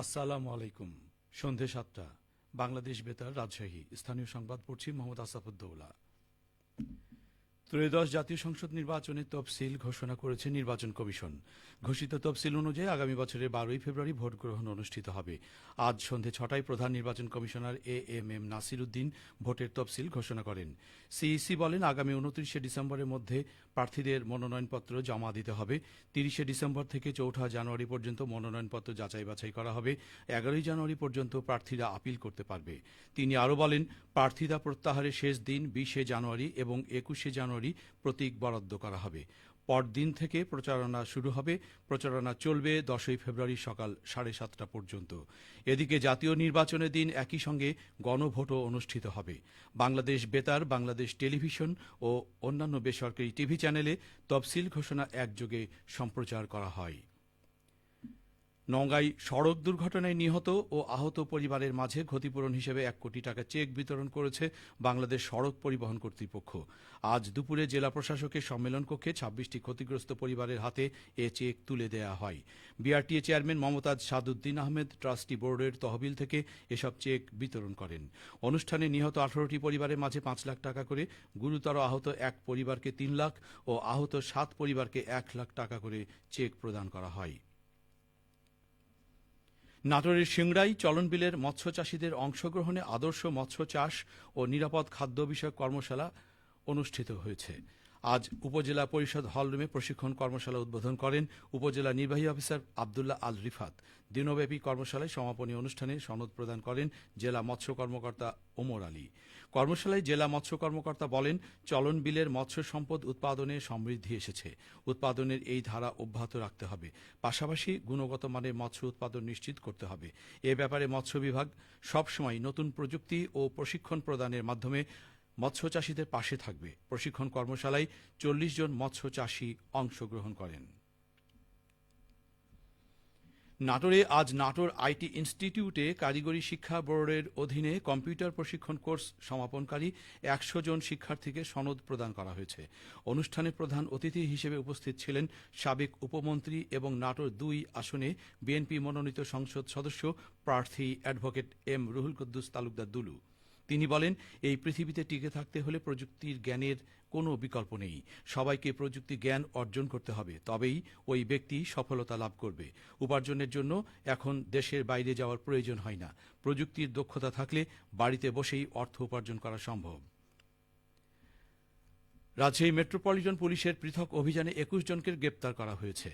আসসালামু আলাইকুম। সন্ধে ৭টা, বাংলাদেশ বেতার, রাজশাহী। স্থানীয় সংবাদ পড়ছি মোহাম্মদ আসাফুদ্দৌলা। ত্রয়োদশ জাতীয় সংসদ নির্বাচনের তফসিল ঘোষণা করেছে নির্বাচন কমিশন। ঘোষিত তফসিল অনুযায়ী আগামী বছরের 12ই ফেব্রুয়ারি ভোট গ্রহণ অনুষ্ঠিত হবে। আজ সন্ধে 6টায় প্রধান নির্বাচন কমিশনার এএমএম নাসির উদ্দিন ভোটের তফসিল ঘোষণা করেন। সিইসি বলেন, আগামী 29শে ডিসেম্বরের মধ্যে প্রার্থীদের মনোনয়নপত্র জমা দিতে হবে। 30শে ডিসেম্বর থেকে 4ঠা জানুয়ারি পর্যন্ত মনোনয়নপত্র যাচাই বাছাই করা হবে। 11ই জানুয়ারি পর্যন্ত প্রার্থীরা আপিল করতে পারবে। তিনি আরও বলেন, প্রার্থীতা প্রত্যাহারের শেষ দিন 20শে জানুয়ারি এবং 21শে জানুয়ারি প্রতীক বরাদ্দ করা হবে। পরদিন থেকে প্রচারণা শুরু হবে। প্রচারণা চলবে 10ই ফেব্রুয়ারি সকাল 7:30টা পর্যন্ত। এদিকে জাতীয় নির্বাচনের দিন একই সঙ্গে গণভোটও অনুষ্ঠিত হবে। বাংলাদেশ বেতার, বাংলাদেশ টেলিভিশন ও অন্যান্য বেসরকারি টিভি চ্যানেলে তফসিল ঘোষণা একযোগে সম্প্রচার করা হয়। নওগাঁয় সড়ক দুর্ঘটনায় নিহত ও আহত পরিবারের মাঝে ক্ষতিপূরণ হিসেবে 1 কোটি টাকা চেক বিতরণ করেছে বাংলাদেশ সড়ক পরিবহন কর্তৃপক্ষ। আজ দুপুরে জেলা প্রশাসকের সম্মেলন কক্ষে 26টি ক্ষতিগ্রস্ত পরিবারের হাতে এ চেক তুলে দেয়া হয়। BRTA chairman Momtaz Saduddin Ahmed trustee বোর্ডের তহবিল থেকে এসব চেক বিতরণ করেন। অনুষ্ঠানে নিহত 18টি পরিবারের মাঝে 5 লাখ টাকা করে, গুরুতর আহত 1 পরিবারকে 3 লাখ ও আহত 7 পরিবারকে 1 লাখ টাকা করে চেক প্রদান করা হয়। নাটোরের সিংড়ায় চলনবিলের মৎস্য চাষীদের অংশগ্রহণে আদর্শ মৎস্য চাষ ও নিরাপদ খাদ্য বিষয়ক কর্মশালা অনুষ্ঠিত হয়েছে। আজ উপজেলা পরিষদ হলরুমে প্রশিক্ষণ কর্মশালা উদ্বোধন করেন উপজেলা নির্বাহী অফিসার আবদুল্লাহ আল রিফাত। দিনব্যাপী কর্মশালায় সমাপনী অনুষ্ঠানে সনদ প্রদান করেন জেলা মৎস্য কর্মকর্তা ওমর আলী। কর্মশালায় জেলা মৎস্য কর্মকর্তা বলেন, চলন বিলের মৎস্য সম্পদ উৎপাদনে সমৃদ্ধি এসেছে। উৎপাদনের এই ধারা অব্যাহত রাখতে হবে। পাশাপাশি গুণগত মানের মৎস্য উৎপাদন নিশ্চিত করতে হবে। এ ব্যাপারে মৎস্য বিভাগ সবসময় নতুন প্রযুক্তি ও প্রশিক্ষণ প্রদানের মাধ্যমে মৎস্য চাষীদের পাশে থাকবে। প্রশিক্ষণ কর্মশালায় 40 জন মৎস্য চাষী অংশগ্রহণ করেন। নাটোরে আজ নাটোর আইটি ইনস্টিটিউটে কারিগরি শিক্ষা বোর্ডের অধীনে কম্পিউটার প্রশিক্ষণ কোর্স সমাপনকারী 100 জন শিক্ষার্থীকে সনদ প্রদান করা হয়েছে। অনুষ্ঠানে প্রধান অতিথি হিসেবে উপস্থিত ছিলেন সাবেক উপমন্ত্রী এবং নাটোর 2 আসনে বিএনপি মনোনীত সংসদ সদস্য প্রার্থী অ্যাডভোকেট এম রুহুল কুদ্দুস তালুকদার দুলু। তিনি বলেন, এই পৃথিবীতে টিকে থাকতে হলে প্রযুক্তির জ্ঞানের কোনো বিকল্প নেই। সবাইকে প্রযুক্তি জ্ঞান অর্জন করতে হবে, তবেই ওই ব্যক্তি সফলতা লাভ করবে। উপার্জনের জন্য এখন দেশের বাইরে যাওয়ার প্রয়োজন হয় না। প্রযুক্তির দক্ষতা থাকলে বাড়িতে বসেই অর্থ উপার্জন করা সম্ভব। রাজশাহী মেট্রোপলিটন পুলিশের পৃথক অভিযানে 21 জনকে গ্রেপ্তার করা হয়েছে।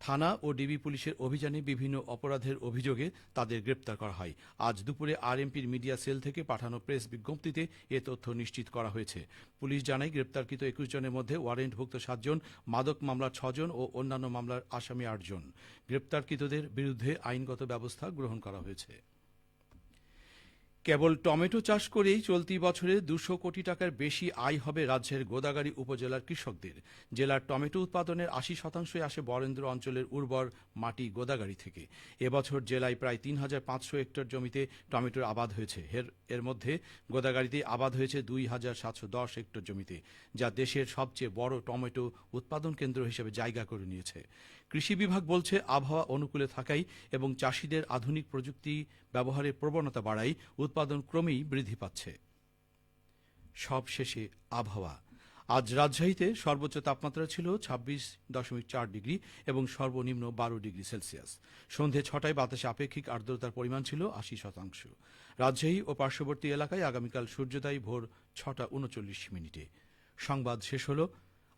থানা ও ডিবি পুলিশের অভিযানে বিভিন্ন অপরাধের অভিযোগে তাদের গ্রেপ্তার করা হয়। আজ দুপুরে আরএমপির মিডিয়া সেল থেকে পাঠানো প্রেস বিজ্ঞপ্তিতে এ তথ্য নিশ্চিত করা হয়েছে। পুলিশ জানায়, গ্রেপ্তারকৃত 21 জনের মধ্যে ওয়ারেন্টভুক্ত 7 জন, মাদক মামলার 6 জন ও অন্যান্য মামলার আসামি 8 জন। গ্রেপ্তারকৃতদের বিরুদ্ধে আইনগত ব্যবস্থা গ্রহণ করা হয়েছে। কেবল টমেটো চাষ করেই চলতি বছরে 200 কোটি টাকার বেশি আয় হবে রাজশাহীর গোদাগাড়ী উপজেলার কৃষকদের। জেলার টমেটো উৎপাদনের 80% আসে বরেন্দ্র অঞ্চলের উর্বর মাটি গোদাগাড়ী থেকে। এবছর জেলায় প্রায় 3500 হেক্টর জমিতে টমেটোর আবাদ হয়েছে। এর মধ্যে গোদাগাড়ীতে আবাদ হয়েছে 2710 হেক্টর জমিতে, যা দেশের সবচেয়ে বড় টমেটো উৎপাদন কেন্দ্র হিসেবে জায়গা করে নিয়েছে। কৃষি বিভাগ বলছে, আবহাওয়া অনুকূলে থাকায় এবং চাষিদের আধুনিক প্রযুক্তি ব্যবহারের প্রবণতা বাড়ায় উৎপাদন ক্রমেই বৃদ্ধি পাচ্ছে। সবশেষে আবহাওয়া। আজ রাজশাহীতে সর্বোচ্চ তাপমাত্রা ছিল 26.4 ডিগ্রি এবং সর্বনিম্ন 12 ডিগ্রি সেলসিয়াস। সন্ধে 6টায় বাতাসে আপেক্ষিক আর্দ্রতার পরিমাণ ছিল 80%। রাজশাহী ও পার্শ্ববর্তী এলাকায় আগামীকাল সূর্যোদয় ভোর 6:39। সংবাদ শেষ হল।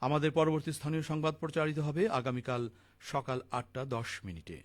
আমাদের পরবর্তী স্থানীয় সংবাদ প্রচারিত হবে আগামীকাল সকাল 8:10।